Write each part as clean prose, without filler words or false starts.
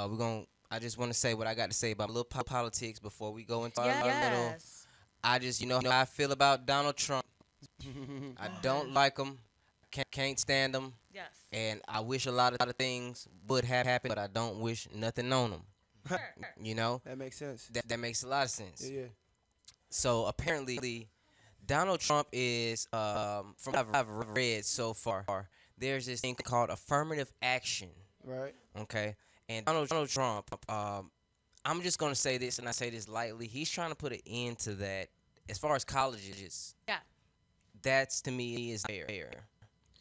we're gonna. I just want to say what I got to say about a little politics before we go into our little. Yes. I just, how I feel about Donald Trump. I don't like him. Can't stand him. Yes. And I wish a lot of things would have happened, but I don't wish nothing on him. Sure. You know, That makes sense. that makes a lot of sense. Yeah, yeah. So apparently, Donald Trump is, from what I've read so far, there's this thing called affirmative action. Right. Okay, and Donald Trump, I'm just gonna say this, and I say this lightly. He's trying to put an end to that. As far as colleges, Yeah. that's to me is fair.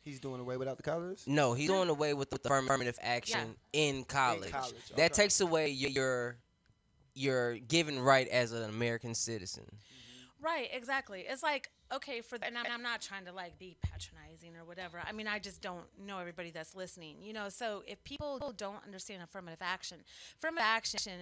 He's doing away without the colors. No, he's doing away with the affirmative action in college. college, That okay. takes away your given right as an American citizen. Right, exactly. It's like, okay, and I'm not trying to like be patronizing or whatever. I mean, I just don't know everybody that's listening, So if people don't understand affirmative action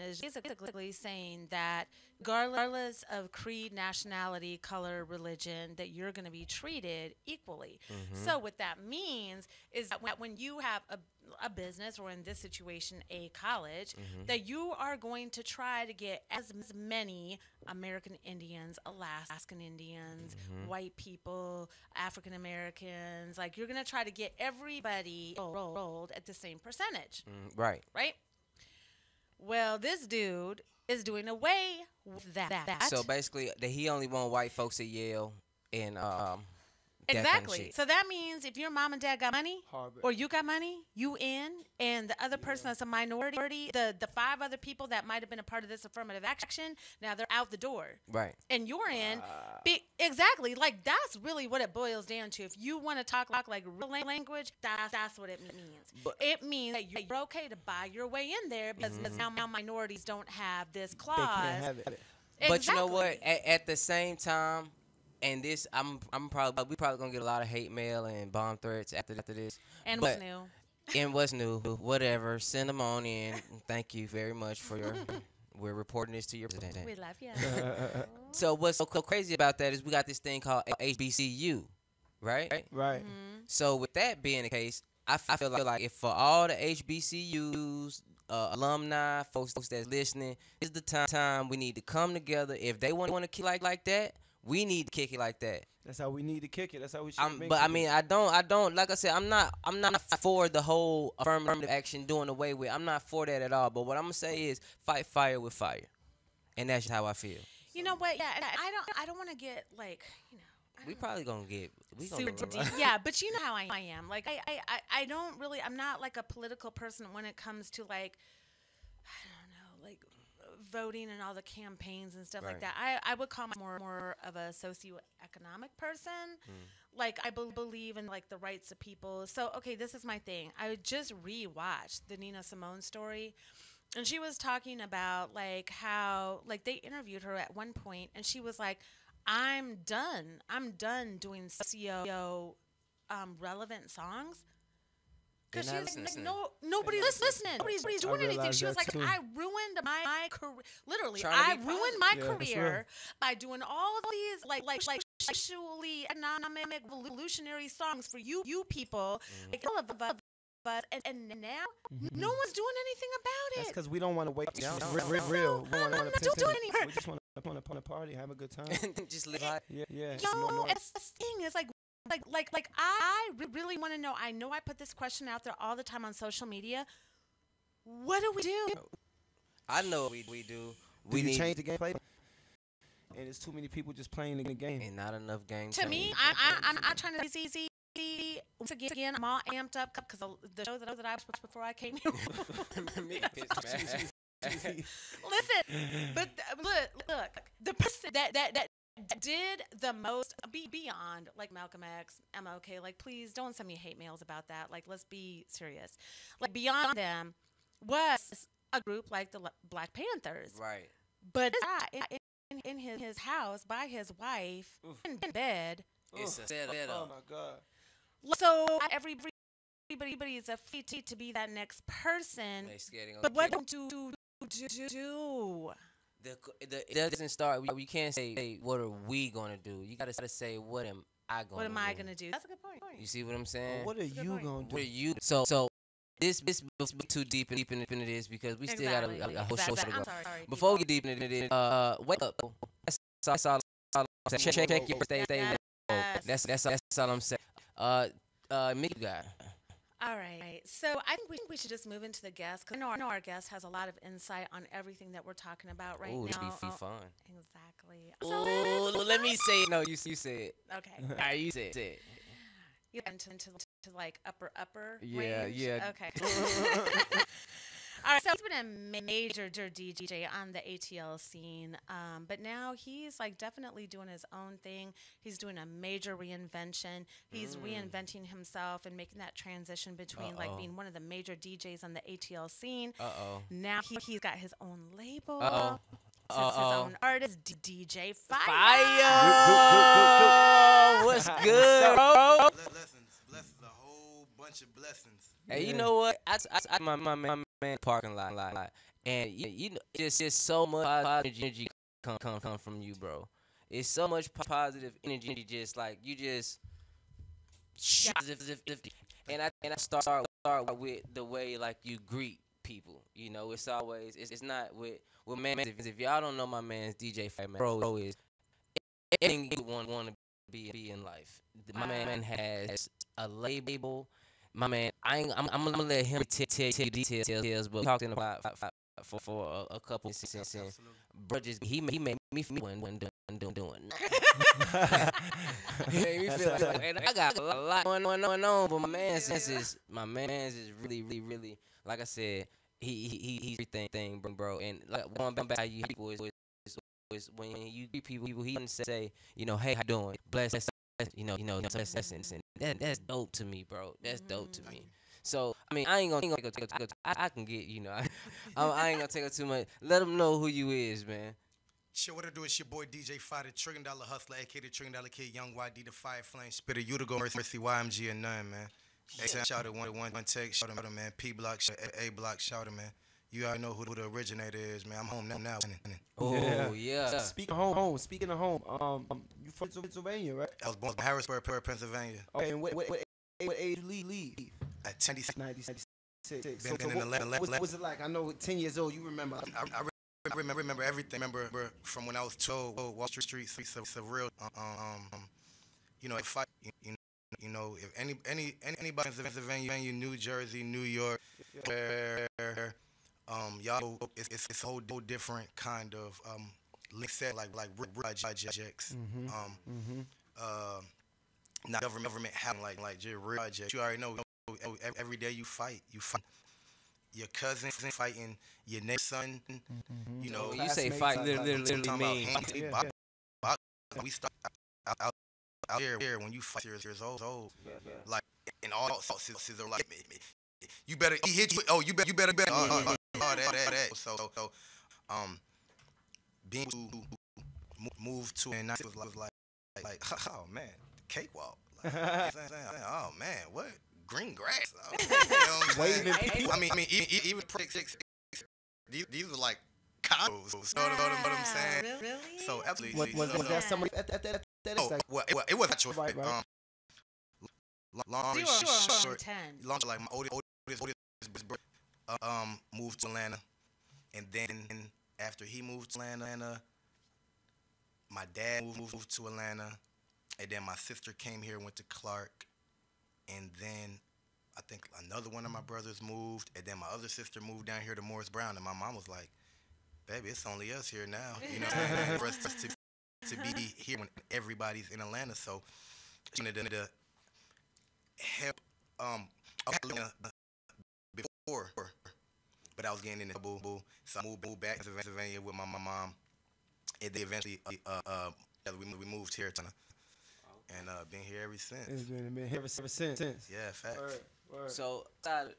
is basically saying that regardless of creed, nationality, color, religion, that you're going to be treated equally. So what that means is that when you have a business, or in this situation a college, that you are going to try to get as many American Indians, Alaskan Indians, white people, African Americans, like you're going to try to get everybody enrolled at the same percentage. Right. Right? Well, this dude is doing away with that. So basically, he only want white folks at Yale and that kind of Exactly. shit. So that means if your mom and dad got money, Harvard. or you got money, you in, and the other person that's a minority, the 5 other people that might have been a part of this affirmative action, now they're out the door. Right. And you're in. Exactly. Like, that's really what it boils down to. If you want to talk like real language, that's what it means. It means that you're okay to buy your way in there because now minorities don't have this They clause. can't have it. But you know what? Exactly. At the same time, and this, we probably gonna get a lot of hate mail and bomb threats after this. And but- what's new? And what's new? Whatever. Send them on in. Thank you very much for your. We're reporting this to your president. We love you. So what's so crazy about that is we got this thing called HBCU, right? Right. So with that being the case, I feel like if for all the HBCUs, alumni, folks that's listening, it's the time we need to come together. If they want to kick like that, we need to kick it like that. That's how we need to kick it. That's how we should. But I mean, I don't. Like I said, I'm not for the whole affirmative action doing away with. I'm not for that at all. But what I'm gonna say is fight fire with fire, and that's just how I feel. You know what? Yeah, and I don't want to get like, We probably gonna get super deep. Yeah, but you know how I am. Like I don't really. I'm not like a political person when it comes to like, I don't know, like voting and all the campaigns and stuff like Right. that. I would call myself more of a socioeconomic person. Like I believe in like the rights of people. So okay, this is my thing. I just rewatched the Nina Simone story. And she was talking about like how like they interviewed her at one point and she was like, I'm done doing socio relevant songs. Because They're she was not like, listening. nobody's listening. Nobody's doing anything. realized She was that like, too. I ruined my career. Literally, Trying to I be ruined my positive. Yeah, that's career by doing all of these like sexually economic revolutionary songs for you people. Like all of us. And now no one's doing anything about That's it. because we don't want to wait. Just Real. We I'm want not to doing anything. We just want to party, have a good time. Just live life. Yeah, yeah. Yo, it's the thing. It's like I really want to know. I know I put this question out there all the time on social media. What do we do? I know what we do. We need change the gameplay, and it's too many people just playing the game. and not enough game. To me, I'm trying to see. Once again, I'm all amped up because the show that I watched before I came here. Listen, but look, the person that did the most beyond like Malcolm X, MLK, like please don't send me hate mails about that. Like let's be serious. Like beyond them was a group like the Black Panthers. Right. But in his house by his wife in bed. It's a setup. Oh my God. So everybody is afraid to be that next person. They scared they gonna But what kill to do? it doesn't start. You can't say, hey, what are we gonna do? You gotta say, what am I gonna? What am do? I gonna do? That's a good point. You see what I'm saying? What are you point. gonna What do? are you? So this too deep into this because we still got a whole show to go. I'm sorry. Before we get deep into this, wake up. That's all I'm saying. Check your stay with. That's all I'm saying. Mickey guy. All right. So I think we should just move into the guest because I know our guest has a lot of insight on everything that we're talking about right Ooh, now. this be fun. Exactly. Ooh, let me say it. No, you say it. Okay. All right, you say it. You into like upper Yeah, range? yeah. Okay. All right, so he's been a major DJ on the ATL scene, but now he's like definitely doing his own thing. He's doing a major reinvention. He's reinventing himself and making that transition between like being one of the major DJs on the ATL scene. Now he's got his own label. His own artist, DJ Fire. What's good, bro? Blessings, a whole bunch of blessings. Hey, you know what? I my man parking lot, and you know, it's just so much positive energy come from you, bro. It's so much positive energy, just like you just. And I start with the way like you greet people. You know, it's always it's not with man. If y'all don't know my man's DJ Fire, man, bro is anything you want to be in life. My man has a label. My man, I'm gonna let him tell you details, but we talked in about for a couple of since and bro just he made me feel when doing. He made me feel like, and I got a lot going on, but my man's is really like I said, he's everything, bro. And like going back how you people is when you greet people, he doesn't say, you know, hey, how you doing? Bless. You know, blessings, and that's dope to me, bro. That's dope to me. So I mean, I ain't gonna take it. I can get, you know, I ain't gonna take it too much. Let them know who you is, man. Shit, what I do is your boy DJ Fire, the $1 Trillion Hustler, aka the $1 Trillion Kid, Young YD, the Fire Flame Spitter, you to go Mercy, YMG, and none, man. Hey, shout out one take, shout out, man. P Block, A Block, shout out, man. You already know who the originator is, man. I'm home now. Oh yeah. Speaking of home, you from Pennsylvania, right? I was born in Harrisburg, Pennsylvania. Okay, and what age you leave? At 10, 96. Been in Atlanta. What was it like? I know 10 years old, you remember. I remember everything. Remember from when I was 12, Wall Street, it's a real, you know, fight. You know, if anybody in Pennsylvania, New Jersey, New York, y'all, it's a whole different kind of link set like projects. Not government having like real projects. You already know. Every day you fight. Your cousin fighting your next son. You know, you say fight literally mean. We start out here when you fight years old. Like in all sorts are like you better he hit you. Oh, you better that. So being to move to and I was like oh man, cakewalk. Like, oh man, what? Green grass. Oh, you know what I'm saying? I mean, even these are like condos. You know what I'm saying? Really? So absolutely. Was that somebody at that? Well, it was actually right. Long 0 short, 10. long like my oldest moved to Atlanta, and then after he moved to Atlanta, my dad moved to Atlanta, and then my sister came here, went to Clark. And then I think another one of my brothers moved, and then my other sister moved down here to Morris Brown, and my mom was like, "Baby, it's only us here now." You know, for us to be here when everybody's in Atlanta. So she wanted to help Atlanta before, but I was getting in trouble, so I moved back to Pennsylvania with my mom, and then eventually we moved here to. And been here ever since. It's been here ever since. Yeah, facts. Word. So out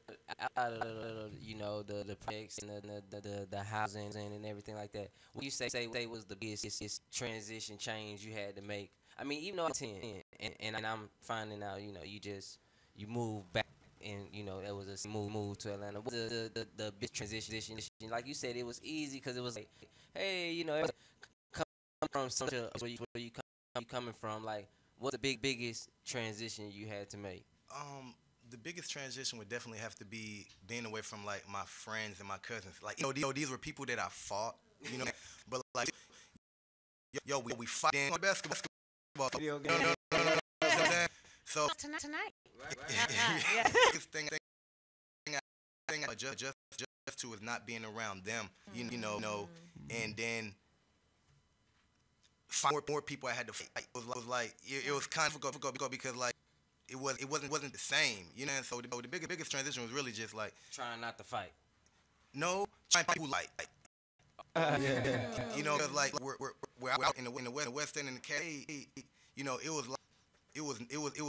of you know the projects and the housing and everything like that, what you say was the biggest transition change you had to make? I mean, even though I'm 10 and I'm finding out, you know, you moved back and you know that was a move to Atlanta. What was the big transition? Like you said, it was easy because it was like, hey, you know, come from such a where you coming from, like. What's the biggest transition you had to make? The biggest transition would definitely have to be being away from like my friends and my cousins. Like, these were people that I fought, but like, we fight in basketball. Video game. So tonight. Yeah. Biggest thing I just to is not being around them, and then find more people I had to fight. It was kind of difficult because like it wasn't the same, And so the biggest transition was really just like trying not to fight. No, trying people like. Cause like we're out in the West End in the K. It was like it was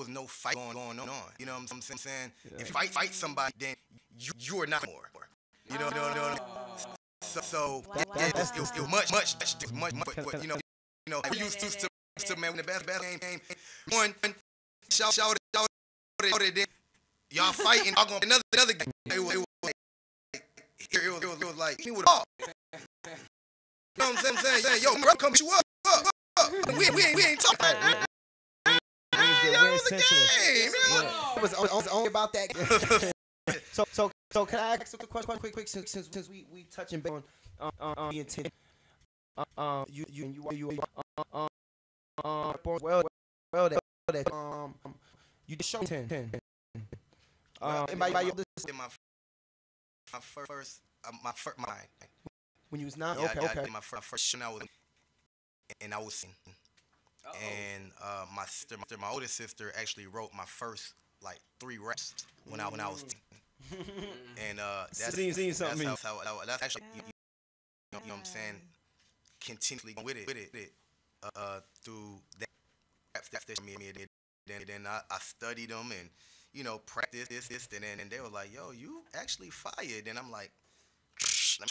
no fight going on. You know what I'm saying? Yeah. If fight somebody, then you are not more. So it was much. But we used to man when the best game one shout it, y'all fighting, y'all going another game. It was like he would all. You know what I'm saying? Yo, bro, come you up. We ain't talking. It was only about that. So can I ask a question quick since we touching base on the intent. You just showed 10. My first mind. When you was 9, okay. My first show I was singing. And my oldest sister actually wrote my first like 3 raps when I was and that's actually you know what I'm saying, continually with it through that station then I studied them and practice this and they were like, yo, you actually fired, and I'm like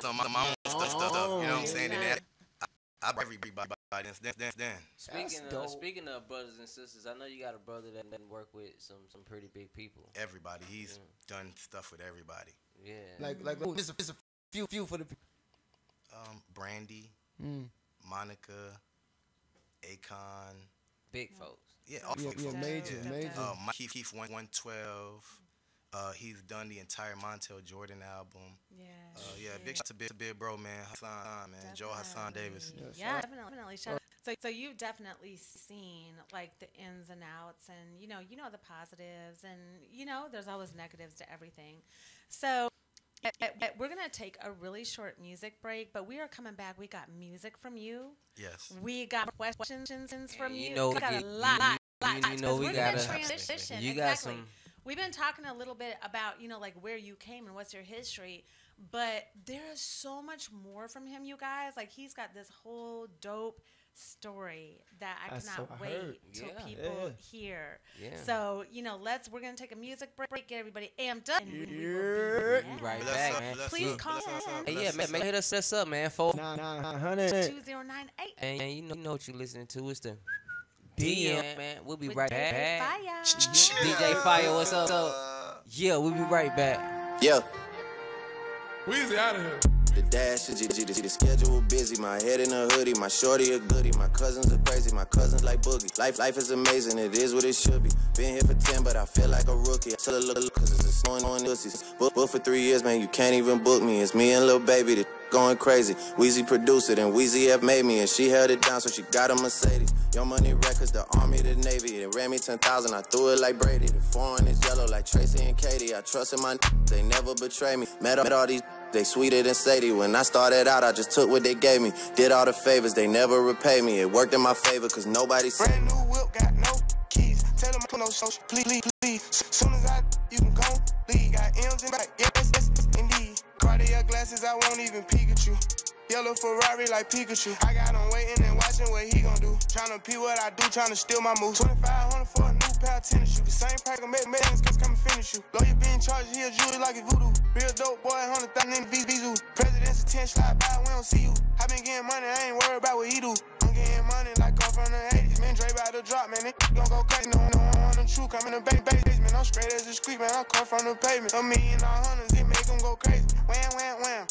some of my own stuff, you know what I'm saying, and I everybody then. Speaking of brothers and sisters, I know you got a brother that doesn't work with some pretty big people. Everybody, he's done stuff with everybody. Yeah. Like just a few for the. Brandy, Monica, Akon. Big folks. Yeah, all folks. Major. Mike Keith 112. He's done the entire Montel Jordan album. Yeah. Big shout to Big Bro, man. Hassan, man. Joe Hassan Davis. Yeah, definitely. Shout out. So you've definitely seen like the ins and outs, and you know the positives, and there's always negatives to everything. So we're gonna take a really short music break, but we are coming back. We got music from you. Yes. We got questions from you. We got a lot. We gotta transition. You exactly. got some. We've been talking a little bit about, like where you came and what's your history, but there is so much more from him, you guys. Like he's got this whole dope story that I cannot wait till people hear. Yeah. So, we're going to take a music break, get everybody amped up. And we will be right back, man. Please call in. Hey, man, hit us up, man. 499-2098. And you know what you're listening to. It's the DM, man. We'll be right back. Fire. DJ Fire, what's up? Yeah, we'll be right back. Yeah. Weezy out of here. The dash is GG, the schedule busy. My head in a hoodie, my shorty a goodie. My cousins are crazy, my cousins like boogie. Life is amazing, it is what it should be. Been here for 10, but I feel like a rookie. I tell her look, cause it's a snowing on pussies. Book for 3 years, man, you can't even book me. It's me and Lil Baby, the going crazy. Weezy produced it, and Weezy F made me, and she held it down, so she got a Mercedes. Young Money Records, the Army, the Navy. They ran me 10,000, I threw it like Brady. The foreign is yellow like Tracy and Katie. I trusted my they never betray me. Met all these they sweeter than Sadie. When I started out, I just took what they gave me. Did all the favors, they never repay me. It worked in my favor, cause nobody said. Brand new whip, got no keys. Tell them put no social, please. Soon as you can go, leave. Got M's in back, yes, indeed. Cartier glasses, I won't even peek at you. Yellow Ferrari like Pikachu. I got him waiting and watching what he gon' do. Tryna pee what I do, tryna steal my moves. 2,500 for a new pair of tennis shoes. The same pack of medicines come and finish you. Lawyer being charged, he a jewelry like it's voodoo. Real dope boy, 100,000 in Vizu. President's attention, slide by, we don't see you. I been getting money, I ain't worried about what he do. I'm getting money like I'm from the 80s. Man, Dre about to drop, man, they gon' go crazy. No, I'm on the truth, I'm in the basement. I'm straight as a street, man, I come from the pavement. $1 million, hundreds, it make them go crazy. Wham.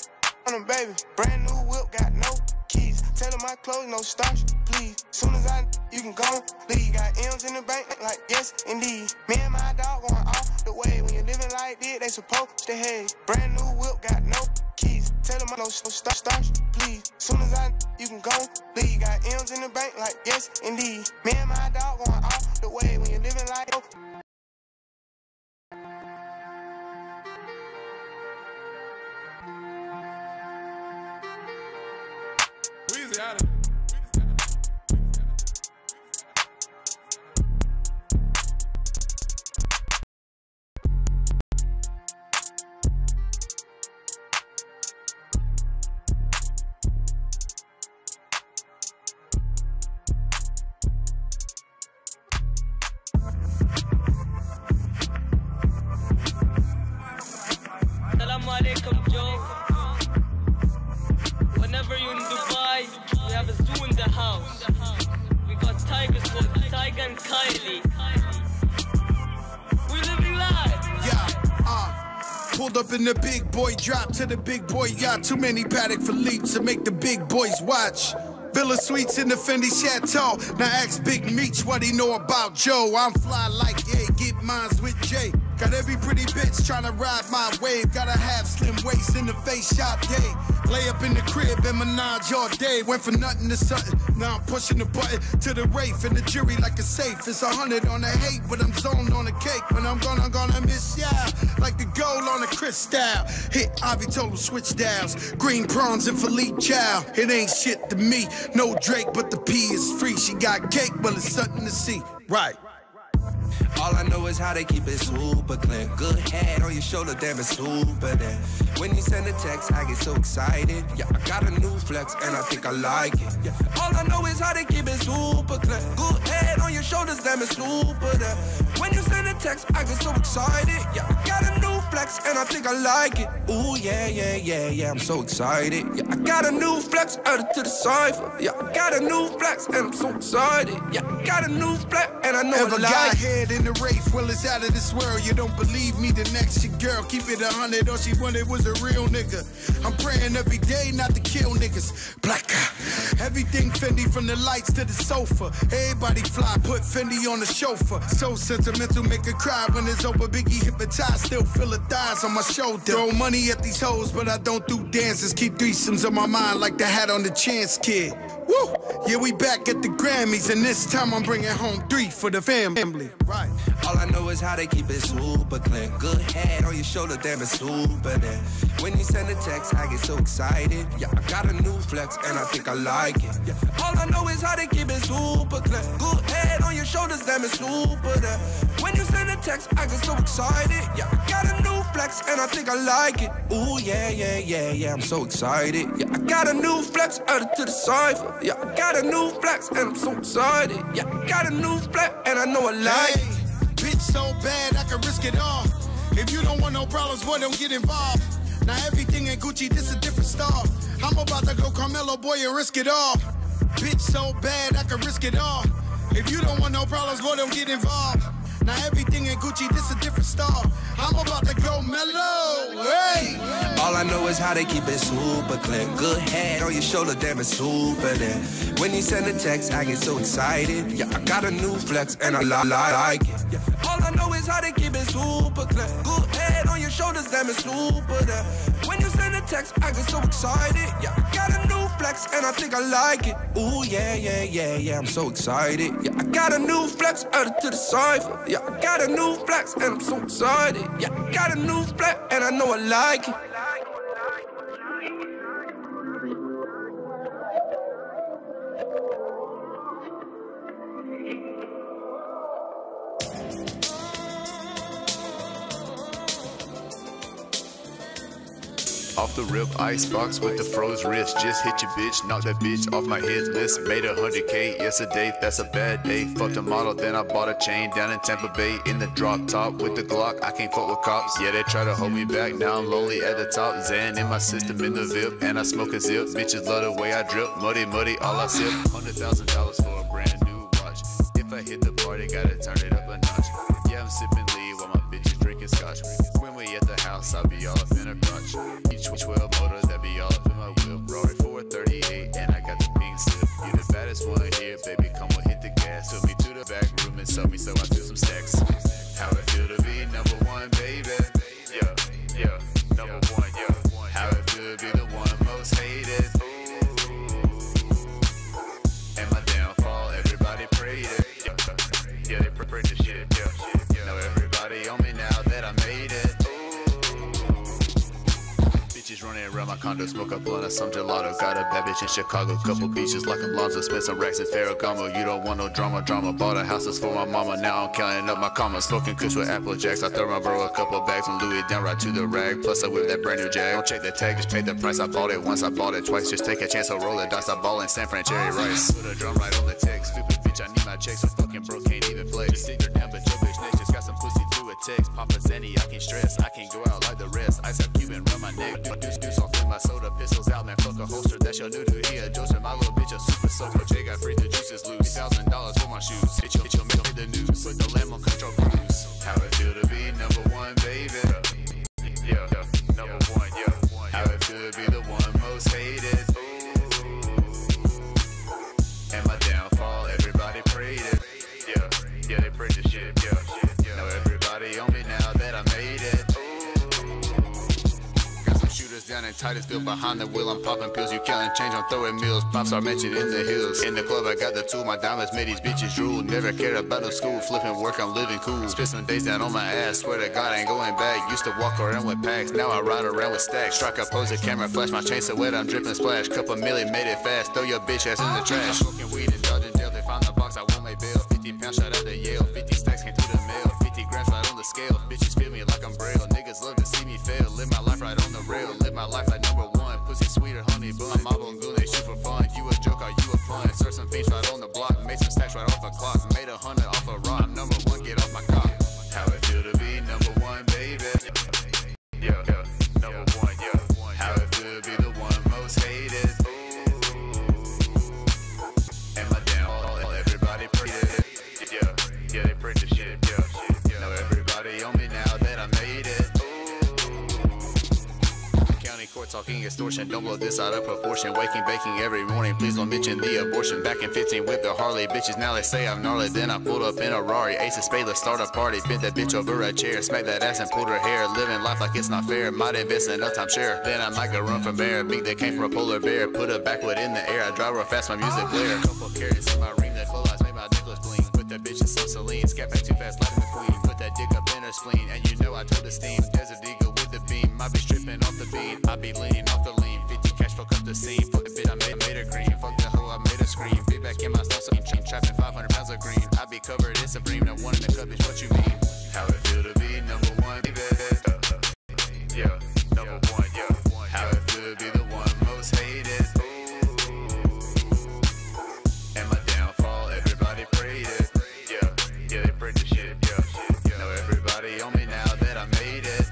On them, baby. Brand new whip, got no keys. Tell them my clothes, no starch, please. Soon as you can go leave. Got M's in the bank, like yes, indeed. Me and my dog going off the way. When you living like this, they supposed to hate. Brand new whip, got no keys. Tell them I no starch, please. Soon as you can go leave. Got M's in the bank, like yes, indeed. Me and my dog going off the way. When you living like Weezy out of here. Assalamu alaikum, Joe. Whenever you're in Dubai, we have a zoo in the house. We got tigers called Tiger and Kylie. We living life. Yeah, pulled up in the big boy drop to the big boy yacht. Too many Patek Philippe to make the big boys watch. Villa Suites in the Fendi Chateau. Now ask Big Meech what he know about Joe. I'm fly like, yeah, get mines with Jay. Got every pretty bitch tryna ride my wave. Gotta have slim waist in the face shop day. Lay up in the crib and menage all day. Went from nothing to something. Now I'm pushing the button to the Wraith and the jury like a safe. It's 100 on the hate, but I'm zoned on the cake. But I'm gonna miss ya like the gold on the crystal. Hit Ivy told him switch dials. Green prawns and Philippe Chow. It ain't shit to me. No Drake, but the P is free. She got cake, well it's something to see. Right. All I know is how they keep it super clean. Good head on your shoulder, damn it's super there. When you send a text, I get so excited. Yeah, I got a new flex and I think I like it. Yeah, all I know is how they keep it super clean. Good head on your shoulders, damn it's super there. When you send a text, I get so excited. Yeah, I got a new flex and I think I like it. Ooh, yeah, I'm so excited. Yeah, I got a new flex added to the cipher. Yeah, I got a new flex and I'm so excited. Yeah, I got a new flex and I know I like it. Head in the Wraith, well it's out of this world. You don't believe me, the next your girl. Keep it 100, all she wanted was a real nigga. I'm praying every day not to kill niggas. Black guy, everything Fendi from the lights to the sofa. Everybody fly, put Fendi on the chauffeur. So sentimental, make her cry when it's over. Biggie hypnotized, still feel her thighs on my shoulder. Throw money at these hoes, but I don't do dances. Keep threesomes on my mind like the hat on the Chance Kid. Woo! Yeah, we back at the Grammys, and this time I'm bringing home 3 for the family. Right. All I know is how they keep it super clean. Good head on your shoulder, damn it's super there. When you send a text, I get so excited. Yeah, I got a new flex and I think I like it. Yeah, all I know is how they keep it super clean. Good head on your shoulders, damn it's super there. When you send a text, I get so excited. Yeah, I got a new flex and I think I like it. Ooh, yeah, I'm so excited. Yeah, I got a new flex added to the cipher. Yeah, I got a new flex and I'm so excited. Yeah, I got a new flex and I know I like it. Bitch so bad I can risk it all. If you don't want no problems, boy, don't get involved. Now everything in Gucci, this a different style. I'm about to go Carmelo, boy, and risk it all. Bitch so bad I can risk it all. If you don't want no problems, boy, don't get involved. Now everything in Gucci, this a different style. I'm about to go mellow, hey! All I know is how they keep it super clean. Good head on your shoulder, damn it's super there. When you send a text, I get so excited. Yeah, I got a new flex and I like it. Yeah, all I know is how they keep it super clean. Good head on your shoulders, damn it's super there. When you send a text, I get so excited. Yeah, I got a new flex and I think I like it. Ooh, yeah, I'm so excited. Yeah, I got a new flex added to the cipher. Yeah, I got a new flex and I'm so excited. Yeah, I got a new flex and I know I like it. Off the rip, icebox with the froze wrist. Just hit your bitch, knock that bitch off my hit list. Made 100K yesterday, that's a bad day. Fucked a model, then I bought a chain down in Tampa Bay. In the drop top with the Glock, I can't fuck with cops. Yeah, they try to hold me back, now I'm lonely at the top. Xan in my system in the VIP, and I smoke a zip. Bitches love the way I drip, muddy, all I sip. $100,000 for a brand new watch. If I hit the party, gotta turn it up a notch. Yeah, I'm sipping lead while my bitches drinking scotch. When we at the house, I'll be all up in a crotch. Each 12 motors, that be all up in my whip. Rory 438, and I got the pink slip. You the baddest one here, baby, come on, hit the gas. told me, so I threw some stacks. How it feel to be number one, baby? Yeah, yeah, number one, yeah. How it feel to be the one most hated? And my downfall, everybody prayed it. Yeah, they prayed the shit, yeah. Now everybody on me now that I made it. Bitches running around my condo, smoke a blunt or some gelato. Got a bad bitch in Chicago, couple beaches like Alonzo. Spent some racks in Ferragamo. You don't want no drama. Bought a house for my mama, now I'm counting up my commas. Smoking kush with Apple Jacks. I throw my bro a couple bags from Louis down right to the rag. Plus I whip that brand new Jag. Don't check the tag, just pay the price. I bought it once, I bought it twice. Just take a chance, so roll the dice. I ball in San Fran, Cherry Rice. Put a drum right on the text. Stupid bitch, I need my checks. So fucking broke, can't even play. Just sit her down, but your bitch next just got some pussy through a text. Papa Zanny, I can stress. I can't go out like the rest. Ice up Cuban, run my neck. Deuce off in my soda, pistols out, man. Fuck a holster. That's your new he a Joseph. My little bitch a super soaker. Jay got free, the juice is loose. $1,000 for my shoes. Hit your middle, hit the news. Put the lamb on control cruise. How it feel to be number one, baby? Yeah, number one, yeah. How it feel to be the one most hated? And my downfall, everybody prayed it. Yeah, they prayed the shit, yeah. Now everybody on me now that I made it. Got some shooters down in Titusville behind the wheel. I'm popping pills, you counting change, I'm throwing meals. Pops are mentioned in the hills. In the club, I got the tool, my diamonds made these bitches drool. Never cared about no school, flipping work, I'm living cool. Spit some days down on my ass, swear to God I ain't going back. Used to walk around with packs, now I ride around with stacks. Strike up, pose a camera, flash my chain so wet, I'm dripping splash. Couple million, made it fast, throw your bitch ass in the trash. Smoking weed and dodging jail, they found the box, I won't make bail. 50 pounds shot out the Yale, 50 stacks came through the mail. 50 grams right on the scale, bitches feel me like I'm braille. Niggas love to see me fail, live my life right on the rail. Live my life like number one, pussy sweeter, honey bun. My mob on goon, they shoot for fun, you a joke, are you a pun? Search some fiends right on the block, made some stacks right off a clock. Made 100 off a rock, number one, get off my cock. How it feel to be number one, baby? Yeah, number one, yeah. How it feel to be the one most hated? And my downfall, everybody prayed it. Yeah, they prayed the shit, yeah. Now everybody on me now that I made it. County court talking extortion, don't blow this out of proportion. Waking, baking every morning, please don't mention the abortion. Back in 15 with the Harley bitches, now they say I'm gnarly. Then I pulled up in a Rari, ace of spade, let's start a party. Bent that bitch over a chair, smack that ass and pulled her hair. Living life like it's not fair, might invest in a time share. Then I might go run from bear, big that came from a polar bear. Put a backwood in the air, I drive real fast, my music clear. Couple carrots in my ring, that clothes made my necklace bling. Put that bitch in some Celine, scat back too fast like the queen. Put that dick up in her spleen, and you know I told the steam. Desert Eagle with the beam, I be stripping off the beam. I be leaning off the lean, 50 cash, fuck up the scene. Fuck the bitch, I made her green. Fuck the hoe, I made her scream. Big back in my style, so chain trapping 500 pounds of green. I be covered in Supreme, the one in the cup, bitch, what you mean? How it feel to be number one, baby? Yeah, number one, yeah. How it feel to be the one most hated? And my downfall, everybody prayed it. Yeah, they prayed the shit, yeah. Now everybody on me now that I made it.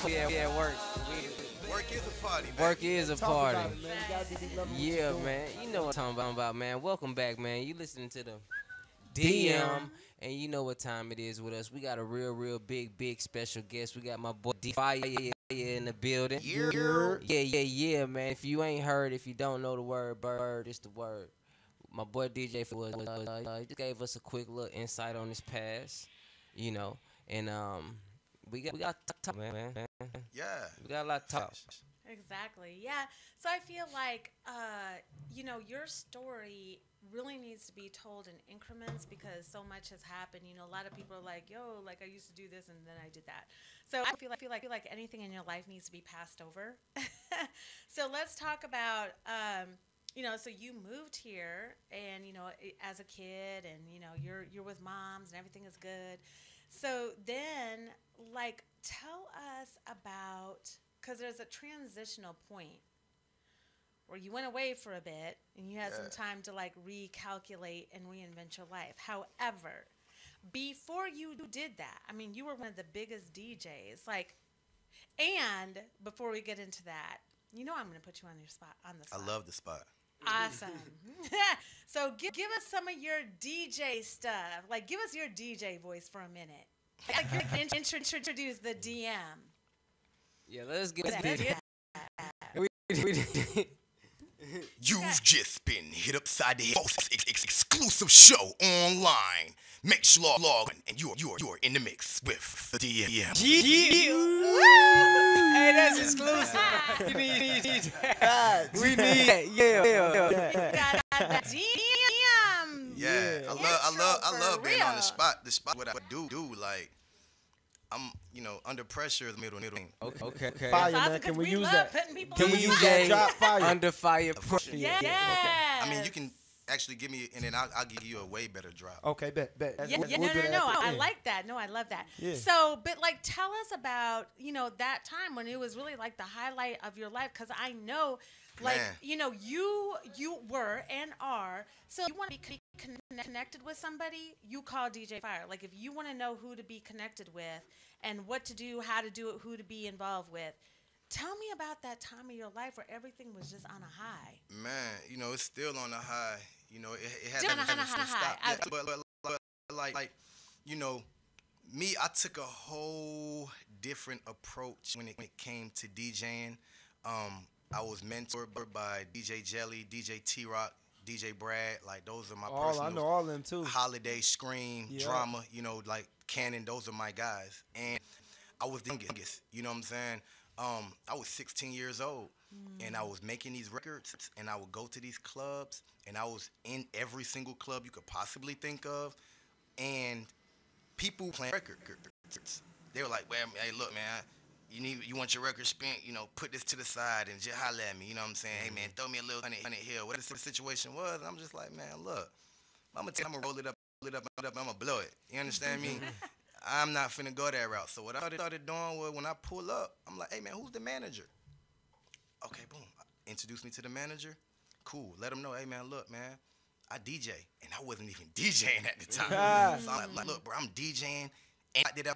Yeah, work. Work is a party, man. Work is a party. About it, man. You gotta be loving what Yeah, you're doing. man. You know what I'm talking about, man. Welcome back, man. You listening to the DM, and you know what time it is with us. We got a real big special guest. We got my boy D Fire in the building. Yeah, man. If you ain't heard, if you don't know the word bird, it's the word. My boy DJ was he just gave us a quick little insight on his past, you know, and we got to talk, man. Yeah. We got a lot to talk. Exactly. Yeah. So I feel like, your story really needs to be told in increments because so much has happened. You know, a lot of people are like, yo, like I used to do this and then I did that. So I feel like anything in your life needs to be passed over. So let's talk about, so you moved here and, as a kid and, you're with moms and everything is good. So then, like, tell us about, because there's a transitional point where you went away for a bit and you had some time to like recalculate and reinvent your life. However, before you did that, I mean, you were one of the biggest DJs. Like, and before we get into that, you know I'm going to put you on your spot, on the spot. I love the spot. Awesome. So give us some of your DJ stuff. Like, give us your DJ voice for a minute. Like, introduce the DM. Yeah, let's get Yeah. You've just been hit upside the head. Exclusive show online. Make sure log on and you're in the mix with the DM. Hey, that's exclusive. You need we need Yeah, I love being on the spot. The spot, what I do, like, I'm, under pressure, the middle. Okay. Fire, man. Can we use that? Can we use that? Drop fire. Under fire pressure. Yes. I mean, you can actually give me, and then I'll give you a way better drop. Okay, bet. No. I like that. No, I love that. Yeah. So, but like, tell us about, that time when it was really like the highlight of your life. Cause I know, like, Man. you were and are, so you want to be connected with somebody, you call DJ Fire. Like, if you want to know who to be connected with and what to do, how to do it, who to be involved with, tell me about that time of your life where everything was just on a high. Man, it's still on a high. It has Still on a never high. stopped. Yeah, but like, me, I took a whole different approach when it came to DJing. I was mentored by DJ Jelly, DJ T-Rock, DJ Brad. Like, those are my personal. I know all of them too. Holiday, Scream, Drama, like Cannon, those are my guys. And I was the youngest, you know what I'm saying? I was 16 years old, and I was making these records, and I would go to these clubs, and I was in every single club you could possibly think of, and people playing records. They were like, well, hey, look, man, you want your record spent, put this to the side and just holler at me, you know what I'm saying? Hey, man, throw me a little $100 here. What the situation was, I'm just like, man, look, I'm going to roll it up, I'm going to blow it. You understand me? I'm not finna go that route. So what I started doing was when I pull up, I'm like, hey, man, who's the manager? Okay, boom. Introduce me to the manager. Cool. Let him know, hey, man, look, man, I DJ. And I wasn't even DJing at the time. So I'm like, look, bro, I'm DJing. And I did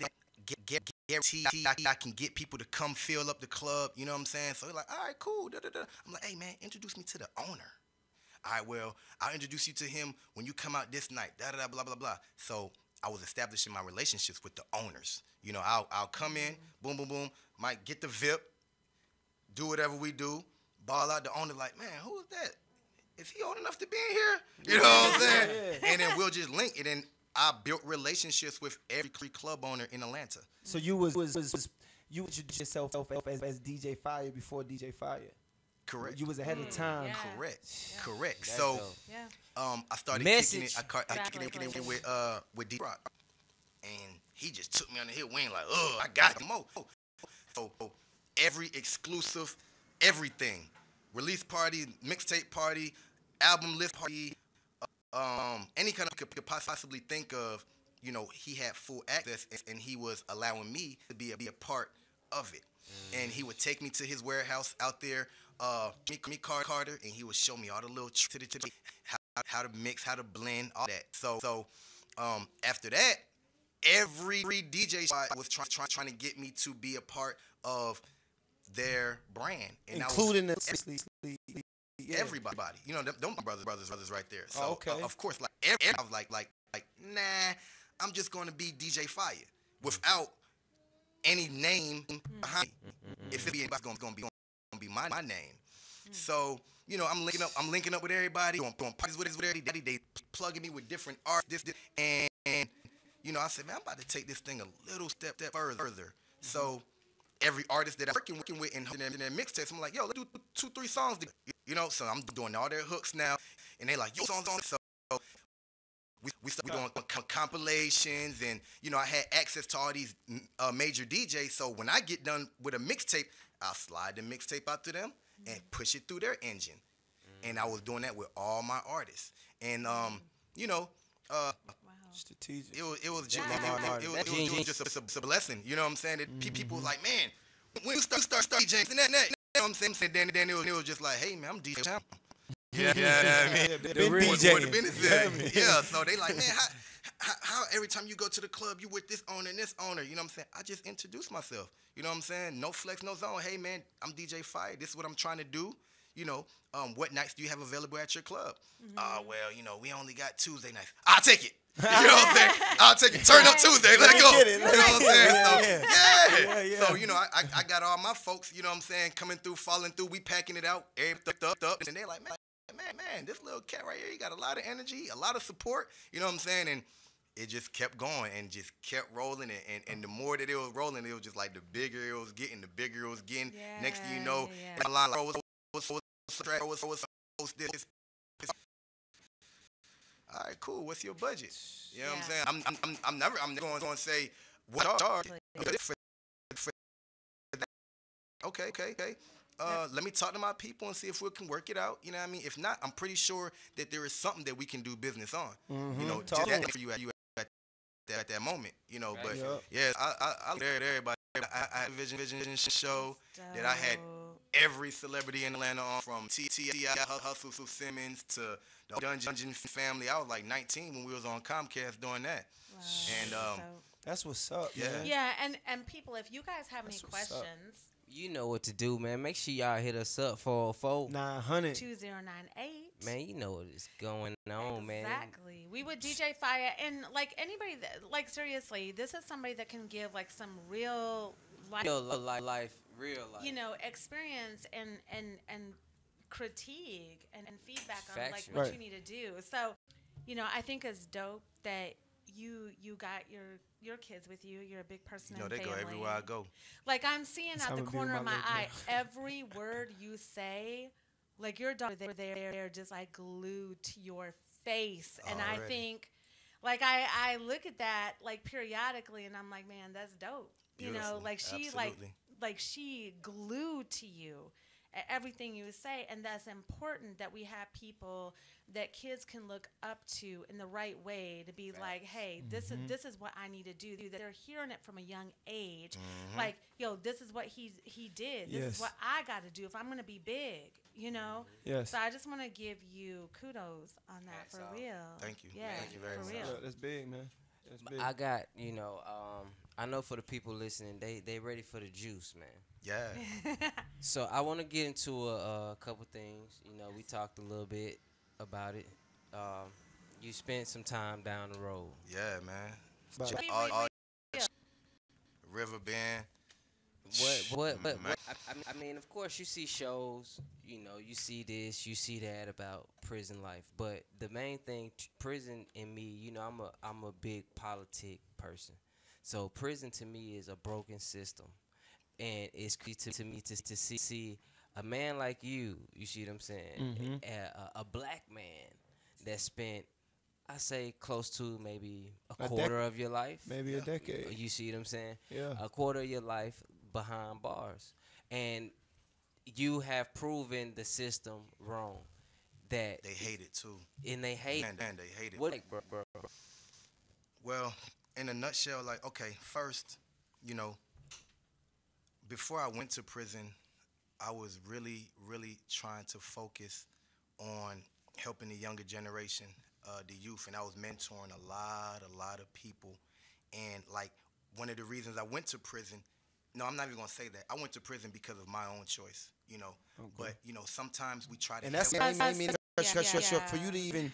guarantee I can get people to come fill up the club. You know what I'm saying? So they're like, all right, cool. I'm like, hey, man, introduce me to the owner. All right, well, I'll introduce you to him when you come out this night. Blah, blah, blah. So I was establishing my relationships with the owners. I'll come in, boom, boom, boom, might get the VIP, do whatever we do, ball out. The owner like, man, who is that? Is he old enough to be in here? You know what I'm saying? And then we'll just link. And then I built relationships with every club owner in Atlanta. So you you introduced yourself as DJ Fire before DJ Fire. Correct. You was ahead of time. Yeah. Correct. That's So, dope. I started kicking it. I kicked it with D-Rock, and he just took me on the hit wing like, oh, I got him. So every exclusive, everything, release party, mixtape party, album list party, any kind of could possibly think of, he had full access, and he was allowing me to be a part of it. And he would take me to his warehouse out there, me Carter, and he would show me all the little tricks, how to mix, how to blend, all that. So after that, every DJ spot was trying to get me to be a part of their brand, and including everybody. Them brothers right there. So okay. Of course, like I was like, nah, I'm just gonna be DJ Fire without any name behind me. If it's gonna be my name. So, I'm linking up with everybody, doing parties with everybody. They plugging me with different artists, and I said, man, I'm about to take this thing a little step further. So every artist that I'm working with in their mixtapes, I'm like, yo, let's do 2-3 songs together. So I'm doing all their hooks now, and they like, yo, songs on. So we doing compilations, and I had access to all these major DJs. So when I get done with a mixtape, I'll slide the mixtape out to them and push it through their engine. And I was doing that with all my artists. And Strategic. It was just That- it was just a blessing. You know what I'm saying? That people was like, man, when you start DJing and that, you know what I'm saying? Then it was just like, hey man, I'm DJ Champ. Yeah, I mean, Been more DJing. the business. Yeah, so they like, man, how every time you go to the club, you with this owner and this owner, you know what I'm saying? I just introduce myself, you know what I'm saying? No flex, no zone. Hey man, I'm DJ Fire. This is what I'm trying to do. You know, what nights do you have available at your club? Well, you know, we only got Tuesday nights. I'll take it. You know what I'm saying? I'll take it. Turn up Tuesday. Let it go. You know what I'm saying? So, yeah. So, you know, I got all my folks, you know what I'm saying, coming through, falling through. We packing it out. Everything up. And they're like, man, this little cat right here, he got a lot of energy, a lot of support. You know what I'm saying? And it just kept going and just kept rolling. And the more that it was rolling, it was just like the bigger it was getting, the bigger it was getting. Yeah, Next thing you know, a line like, this. All right, cool. What's your budget? You know what I'm saying? I'm never going to say what are okay. Let me talk to my people and see if we can work it out. You know what I mean? If not, I'm pretty sure that there is something that we can do business on. You know, just that for you at that moment. You know, but yeah, I look at everybody. I had a vision show that I had every celebrity in Atlanta on, from T.I., Hustle Simmons to the Dungeon Family. I was like 19 when we was on Comcast doing that. Wow. And that's what's up, yeah. man. Yeah, and people, if you guys have any questions, you know what to do, man. Make sure y'all hit us up for 900 2098. Man, you know what is going on, man. Exactly. We would DJ Fire, and like anybody that, like, seriously, this is somebody that can give like some real life, you know, experience and critique and feedback on like what you need to do. So, you know, I think it's dope that you got your kids with you. You're a big person in the family. They go everywhere I go. Like, I'm seeing out the corner of my eye every word you say. Like, your daughter, they're just like glued to your face. And I think, like, I look at that like periodically, and I'm like, man, that's dope. Beautiful. You know, like she like she glued to you everything you say, and that's important that we have people that kids can look up to in the right way to be like, hey, this is what I need to do. That they're hearing it from a young age, like, yo, this is what he did. This is what I got to do if I'm going to be big, you know. Yes. So I just want to give you kudos on that. For real. Thank you. Yeah, thank you very much. Yeah, that's big, man. That's big. I got, you know, I know for the people listening, they ready for the juice, man. Yeah. So I want to get into a couple things. You know, we talked a little bit about it. You spent some time down the road. Yeah, man. But River Bend. What? I mean, of course, you see shows. You know, you see this, you see that about prison life. But the main thing, prison in me, you know, I'm a big politic person. So prison to me is a broken system. And it's crazy to me to see a man like you see what I'm saying, a black man that spent, I say, close to maybe a quarter of your life. Maybe a decade. You see what I'm saying? Yeah. A quarter of your life behind bars. And you have proven the system wrong. That they hate it too. And they hate it. And they hate it. What, bro? Well, in a nutshell, like, okay, first, you know, before I went to prison, I was really, really trying to focus on helping the younger generation, the youth, and I was mentoring a lot of people. And, like, one of the reasons I went to prison, no, I'm not even going to say that. I went to prison because of my own choice, you know. Okay. But, you know, sometimes we try to and that's help. I mean, for you to even,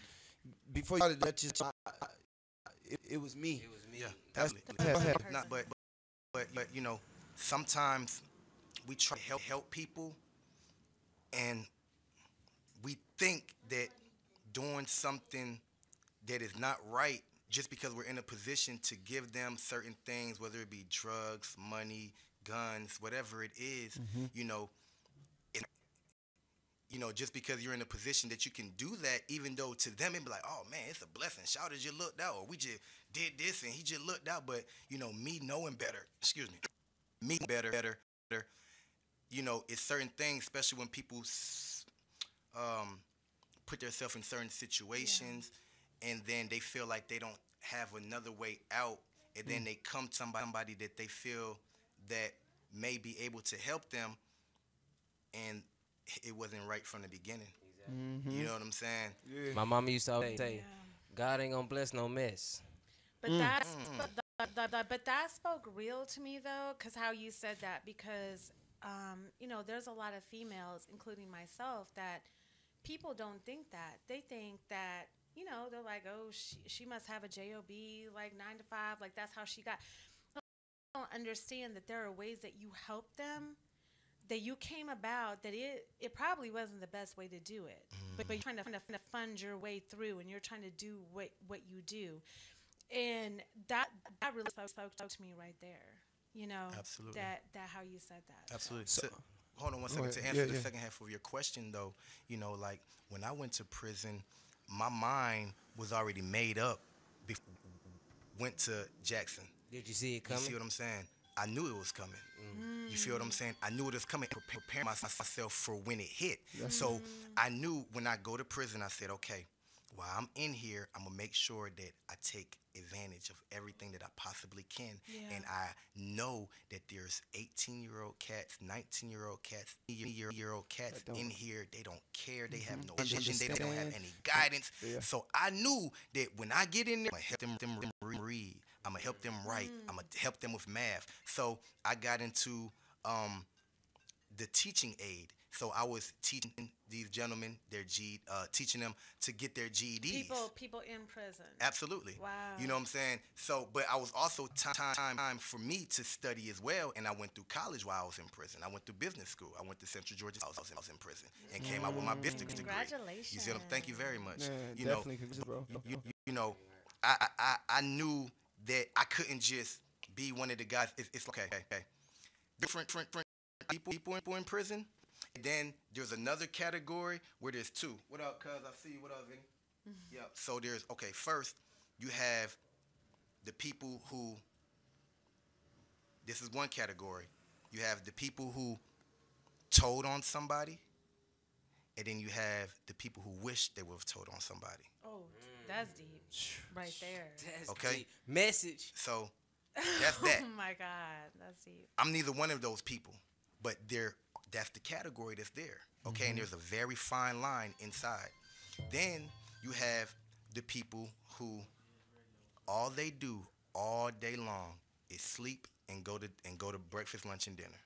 before you started that, just, it was me. It was me. Yeah, definitely. Not, but, you know, sometimes we try to help people, and we think that doing something that is not right just because we're in a position to give them certain things, whether it be drugs, money, guns, whatever it is, you know, just because you're in a position that you can do that, even though to them it'd be like, oh man, it's a blessing. Shout out, just looked out, or we just did this and he just looked out. But, you know, me knowing better, me better, you know, it's certain things, especially when people put themselves in certain situations, and then they feel like they don't have another way out, and then they come to somebody that they feel that may be able to help them, and it wasn't right from the beginning. You know what I'm saying? My mama used to always say, God ain't gonna bless no mess. But that's but that spoke real to me though, because how you said that, because you know, there's a lot of females, including myself, that people don't think that. They think that, you know, they're like, oh, she must have a job like 9 to 5, like that's how she got. They don't understand that there are ways that you help them, that you came about, that it probably wasn't the best way to do it, but you're trying to fund your way through, and you're trying to do what you do, and that really spoke to me right there. You know, absolutely. That how you said that. Absolutely. So, hold on one second. To answer the second half of your question, though, you know, like when I went to prison, my mind was already made up. Went to Jackson. Did you see it coming? You see what I'm saying? I knew it was coming. You feel what I'm saying? I knew it was coming. Preparing myself for when it hit. So I knew when I go to prison, I said, okay, while I'm in here, I'm gonna make sure that I take advantage of everything that I possibly can. And I know that there's 18-year-old cats, 19-year-old cats, 20-year-old cats in here. They don't care. They have no vision. They don't have any guidance. So I knew that when I get in there, I'm gonna help them read. I'm gonna help them write. I'm gonna help them with math. So I got into the teaching aid. So I was teaching these gentlemen teaching them to get their GEDs. People in prison. Absolutely. Wow. You know what I'm saying? So, but I was also time for me to study as well, and I went through college while I was in prison. I went through business school. I went to Central Georgia. I was in prison and came out with my business degree. Congratulations. You see what I'm? Thank you very much. Man, you know, bro. You know, I knew that I couldn't just be one of the guys. It's okay. Different people in prison. And then there's another category where there's two. What up, cuz? I see you. What up, Vinny? Yeah. So there's, okay, first you have the people who, this is one category. You have the people who told on somebody, and then you have the people who wish they would have told on somebody. Oh, that's deep. Right there. That's okay. Deep. Message. So that's that. Oh my God, that's deep. I'm neither one of those people, but that's the category that's there. Okay, and there's a very fine line inside. Then you have the people who all they do all day long is sleep and go to breakfast, lunch, and dinner.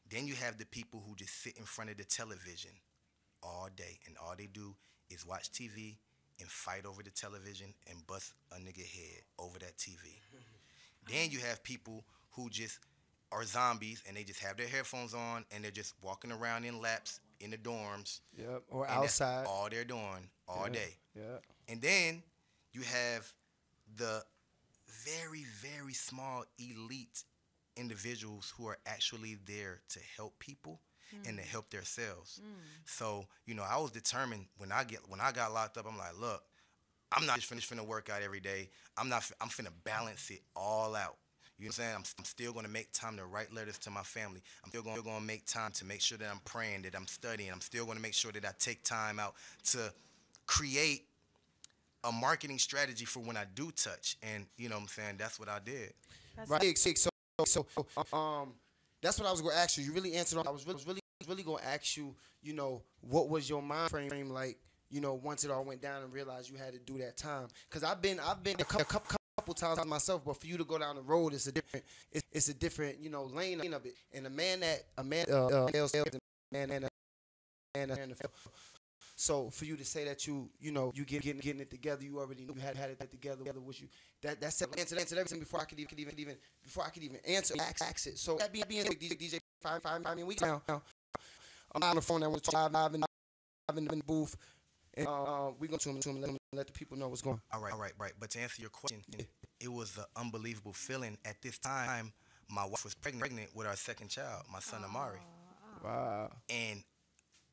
Then you have the people who just sit in front of the television all day, and all they do is watch TV and fight over the television and bust a nigga head over that TV. Then you have people who just are zombies, and they just have their headphones on, and they're just walking around in laps in the dorms. Yep, or and outside. That's all they're doing all day. Yeah. And then you have the very, very small elite individuals who are actually there to help people and to help themselves. So, you know, I was determined when I got locked up, I'm like, look, I'm not just finna work out every day. I'm finna balance it all out. You know what I'm saying? I'm still going to make time to write letters to my family. I'm still going to make time to make sure that I'm praying, that I'm studying. I'm still going to make sure that I take time out to create a marketing strategy for when I do touch. And, you know what I'm saying? That's what I did. Right. So, that's what I was going to ask you. You really answered. I was really going to ask you, you know, what was your mind frame like, you know, once it all went down and realized you had to do that time? Because I've been a couple times myself, but for you to go down the road, it's a different, you know, lane of it. And so for you to say that you getting it together, you already knew you had it together with you. That's answered everything before I could even answer it. So that being DJ 5 weeks now, I'm on the phone. I want to talk live in the booth. And we going to let the people know what's going on. All right. But to answer your question, it was an unbelievable feeling. At this time, my wife was pregnant with our second child, my son Amari. Wow. And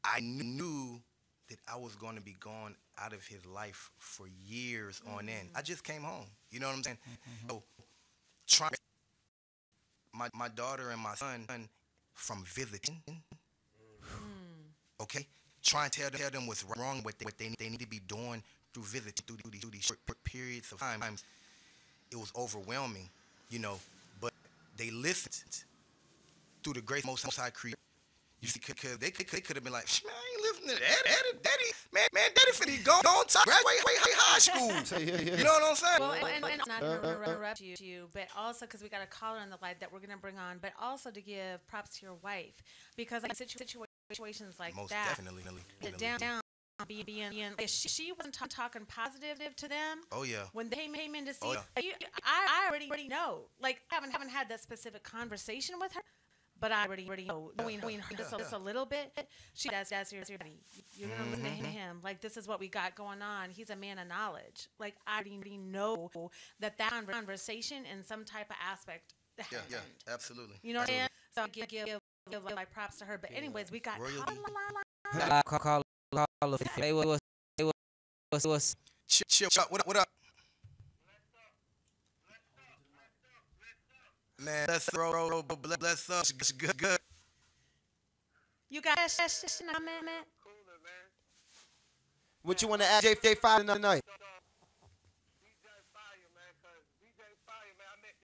I knew that I was going to be gone out of his life for years on end. I just came home. You know what I'm saying? So, my daughter and my son from visiting, okay? Trying to tell them what's wrong, what they need to be doing through visits, through these short periods of time, it was overwhelming, you know. But they listened through the grace Most High Creator. You see, because they could have been like, man, I ain't listening to Daddy, man, Daddy finna go on top, graduate high school. You know what I'm saying? Well, and not to interrupt you, but also because we got a caller on the line that we're gonna bring on, but also to give props to your wife, because like situations like Most that, definitely. down being she wasn't talking positive to them. Oh yeah. When they came in to see, Oh, yeah. I already know. Like I haven't had that specific conversation with her. But I already know, knowing her just a little bit, she does your buddy. You're going to listen to him. Like, this is what we got going on. He's a man of knowledge. Like, I already know that conversation in some type of aspect happened. Yeah, absolutely. You know what I'm saying? So give like props to her. But anyways, we got Call. Hey, what's Chill. What up? Man, let's throw bless up. It's good. You got that, man? What you want to add, J5 tonight?